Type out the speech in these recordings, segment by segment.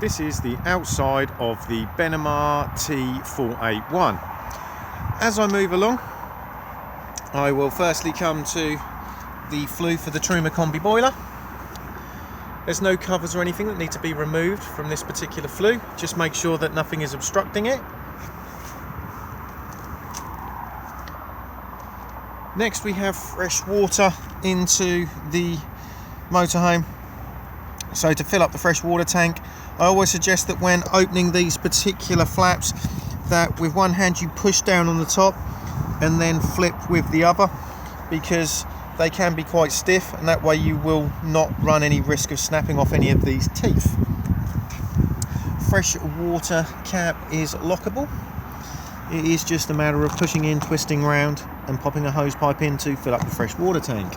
This is the outside of the Benimar T-481. As I move along, I will firstly come to the flue for the Truma combi boiler. There's no covers or anything that need to be removed from this particular flue. Just make sure that nothing is obstructing it. Next we have fresh water into the motorhome. So to fill up the fresh water tank, I always suggest that when opening these particular flaps, that with one hand you push down on the top and then flip with the other, because they can be quite stiff, and that way you will not run any risk of snapping off any of these teeth. Fresh water cap is lockable. It is just a matter of pushing in, twisting round and popping a hose pipe in to fill up the fresh water tank.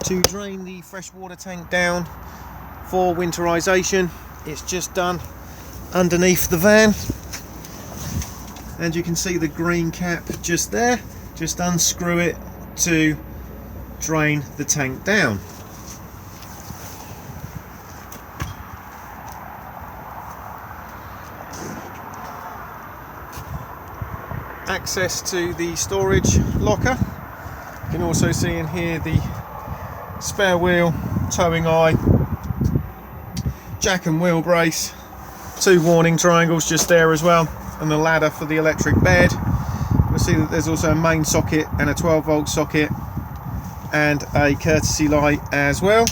To drain the fresh water tank down for winterization, it's just done underneath the van, and you can see the green cap just there. Just unscrew it to drain the tank down. Access to the storage locker. You can also see in here the spare wheel, towing eye, jack and wheel brace, two warning triangles just there as well, and the ladder for the electric bed. You'll see that there's also a main socket and a 12-volt socket and a courtesy light as well.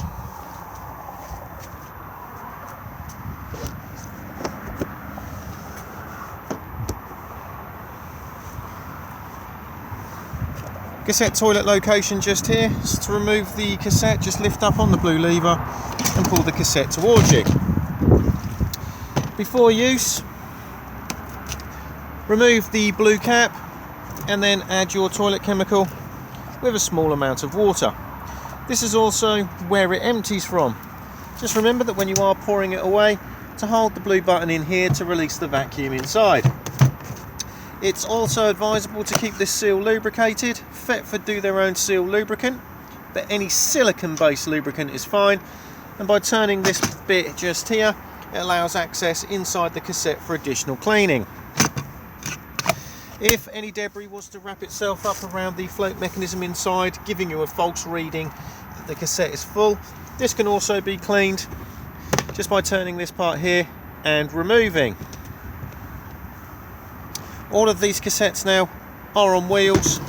Cassette toilet location just here. So to remove the cassette, just lift up on the blue lever and pull the cassette towards you. Before use, remove the blue cap and then add your toilet chemical with a small amount of water. This is also where it empties from. Just remember that when you are pouring it away, to hold the blue button in here to release the vacuum inside. It's also advisable to keep this seal lubricated. Thetford do their own seal lubricant, but any silicone based lubricant is fine, and by turning this bit just here, it allows access inside the cassette for additional cleaning. If any debris was to wrap itself up around the float mechanism inside, giving you a false reading that the cassette is full, this can also be cleaned just by turning this part here and removing. All of these cassettes now are on wheels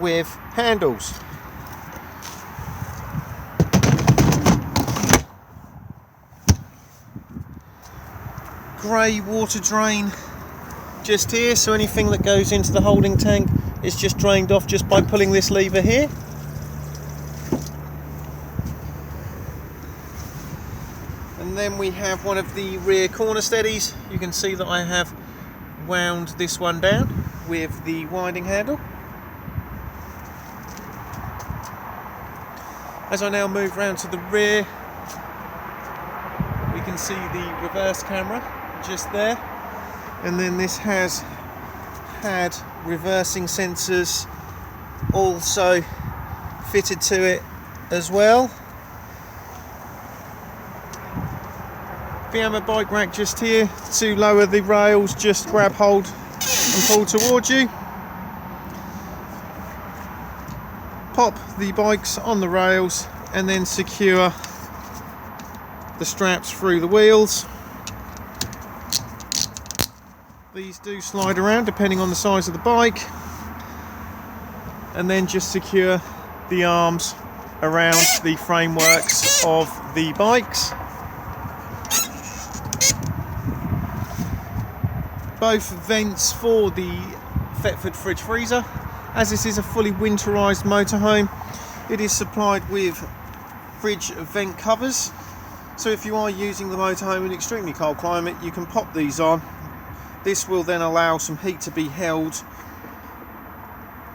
with handles. Grey water drain just here, so anything that goes into the holding tank is just drained off just by pulling this lever here. And then we have one of the rear corner steadies. You can see that I have wound this one down with the winding handle. As I now move round to the rear, we can see the reverse camera just there, and then this has had reversing sensors also fitted to it as well. Fiamma bike rack just here. To lower the rails, just grab hold and pull towards you. Pop the bikes on the rails and then secure the straps through the wheels. These do slide around depending on the size of the bike, and then just secure the arms around the frameworks of the bikes. Both vents for the Thetford fridge freezer. As this is a fully winterized motorhome, it is supplied with fridge vent covers. So if you are using the motorhome in extremely cold climate, you can pop these on. This will then allow some heat to be held,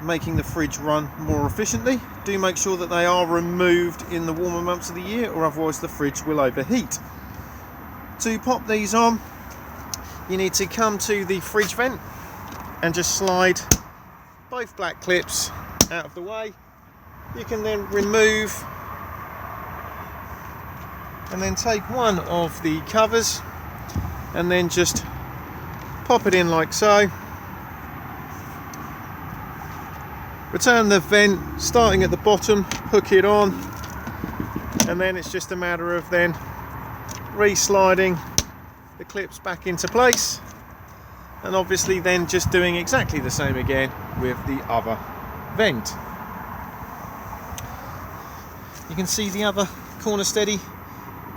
making the fridge run more efficiently. Do make sure that they are removed in the warmer months of the year, or otherwise the fridge will overheat. To pop these on, you need to come to the fridge vent and just slide both black clips out of the way. You can then remove and then take one of the covers and then just pop it in like so. Return the vent starting at the bottom, hook it on, and then it's just a matter of then re-sliding the clips back into place, and obviously then just doing exactly the same again with the other vent. You can see the other corner steady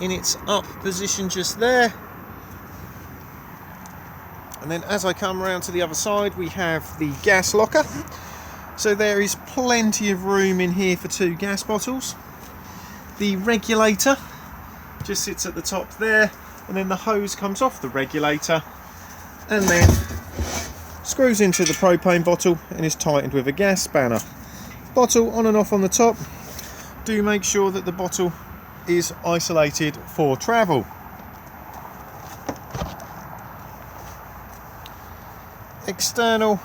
in its up position just there. And then as I come around to the other side, we have the gas locker. So there is plenty of room in here for 2 gas bottles. The regulator just sits at the top there, and then the hose comes off the regulator and then screws into the propane bottle and is tightened with a gas spanner. Bottle on and off on the top. Do make sure that the bottle is isolated for travel. External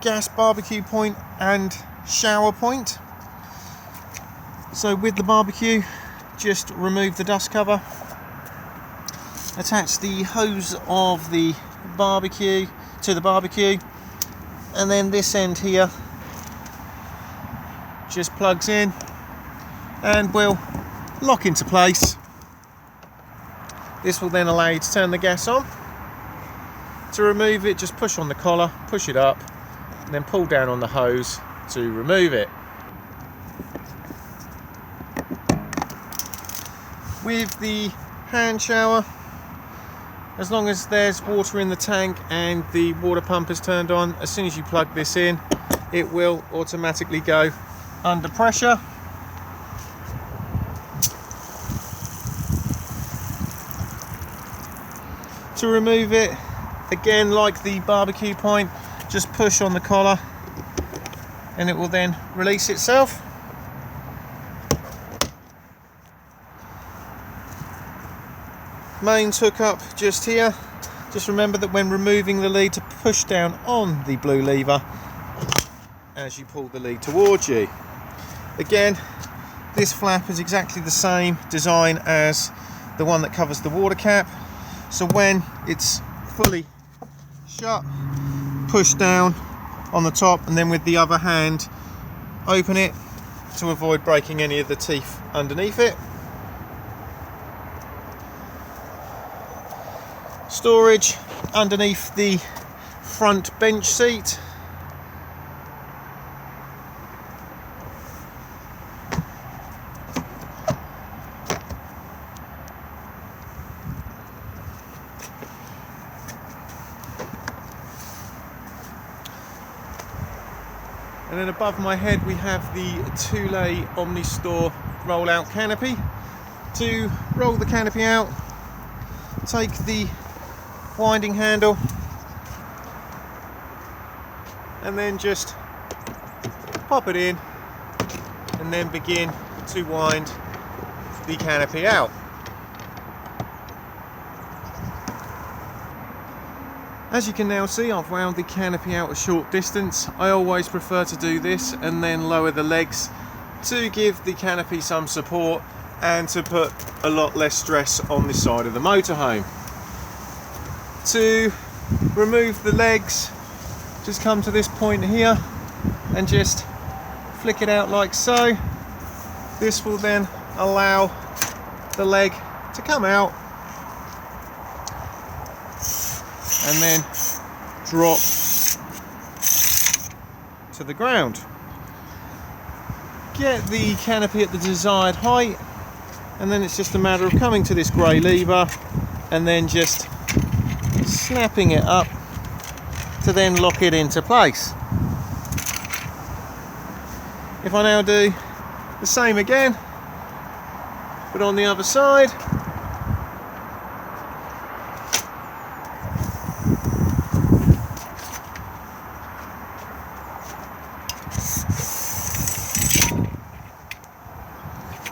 gas barbecue point and shower point. So with the barbecue, just remove the dust cover, attach the hose of the barbecue to the barbecue, and then this end here just plugs in and will lock into place. This will then allow you to turn the gas on. To remove it, just push on the collar, push it up, and then pull down on the hose to remove it. With the hand shower, as long as there's water in the tank and the water pump is turned on, as soon as you plug this in, it will automatically go under pressure. To remove it, again like the barbecue point, just push on the collar and it will then release itself. Mains hook up just here. Just remember that when removing the lead to push down on the blue lever as you pull the lead towards you. Again, this flap is exactly the same design as the one that covers the water cap. So when it's fully shut, push down on the top, and then with the other hand open it to avoid breaking any of the teeth underneath it. Storage underneath the front bench seat. And then above my head we have the Thule Omnistor roll-out canopy. To roll the canopy out, take the winding handle and then just pop it in and then begin to wind the canopy out. As you can now see, I've wound the canopy out a short distance. I always prefer to do this and then lower the legs to give the canopy some support and to put a lot less stress on this side of the motorhome. To remove the legs, just come to this point here and just flick it out like so. This will then allow the leg to come out and then drop to the ground. Get the canopy at the desired height, and then it's just a matter of coming to this grey lever and then just snapping it up to then lock it into place. If I now do the same again but on the other side,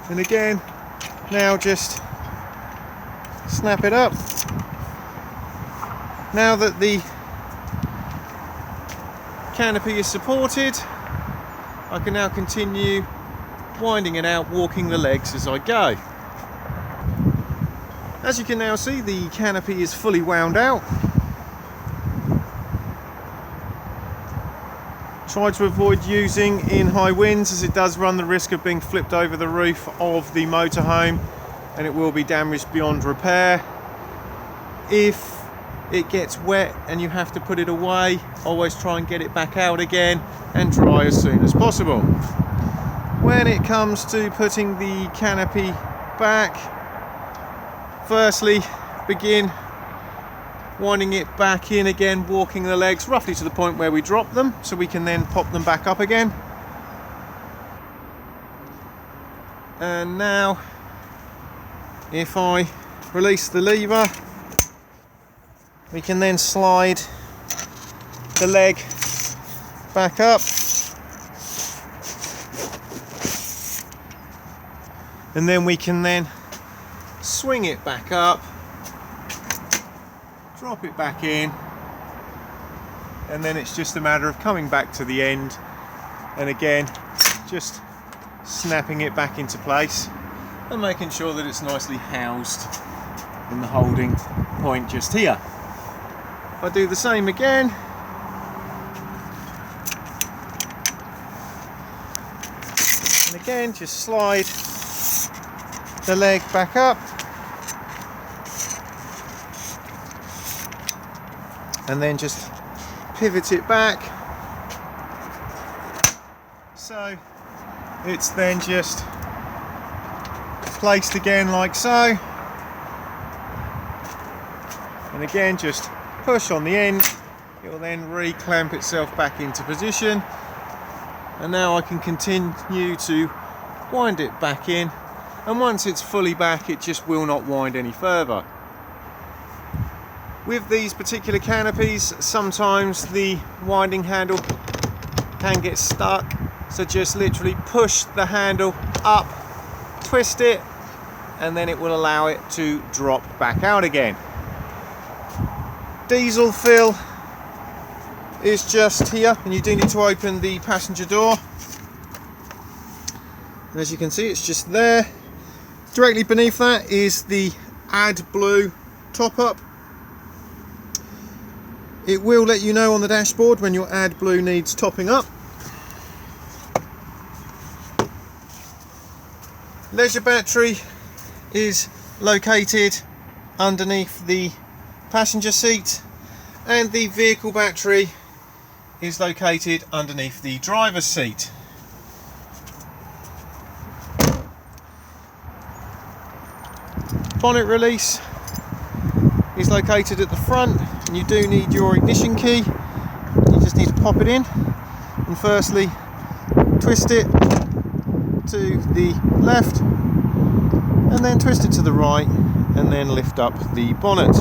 and again, now just snap it up. Now that the canopy is supported, I can now continue winding it out, walking the legs as I go. As you can now see, the canopy is fully wound out. Try to avoid using in high winds, as it does run the risk of being flipped over the roof of the motorhome and it will be damaged beyond repair. If it gets wet and you have to put it away, always try and get it back out again and dry as soon as possible. When it comes to putting the canopy back, firstly begin winding it back in again, walking the legs roughly to the point where we drop them, so we can then pop them back up again. And now if I release the lever, we can then slide the leg back up, and then we can then swing it back up, drop it back in, and then it's just a matter of coming back to the end and again just snapping it back into place and making sure that it's nicely housed in the holding point just here. If I do the same again, and again just slide the leg back up, and then just pivot it back, so it's then just placed again like so, and again just push on the end, it will then re-clamp itself back into position, and now I can continue to wind it back in, and once it's fully back it just will not wind any further. With these particular canopies, sometimes the winding handle can get stuck, so just literally push the handle up, twist it, and then it will allow it to drop back out again. Diesel fill is just here, and you do need to open the passenger door, and as you can see it's just there. Directly beneath that is the AdBlue top-up. It will let you know on the dashboard when your AdBlue needs topping up. Leisure battery is located underneath the passenger seat, and the vehicle battery is located underneath the driver's seat. Bonnet release is located at the front, and you do need your ignition key. You just need to pop it in, and firstly twist it to the left and then twist it to the right, and then lift up the bonnet.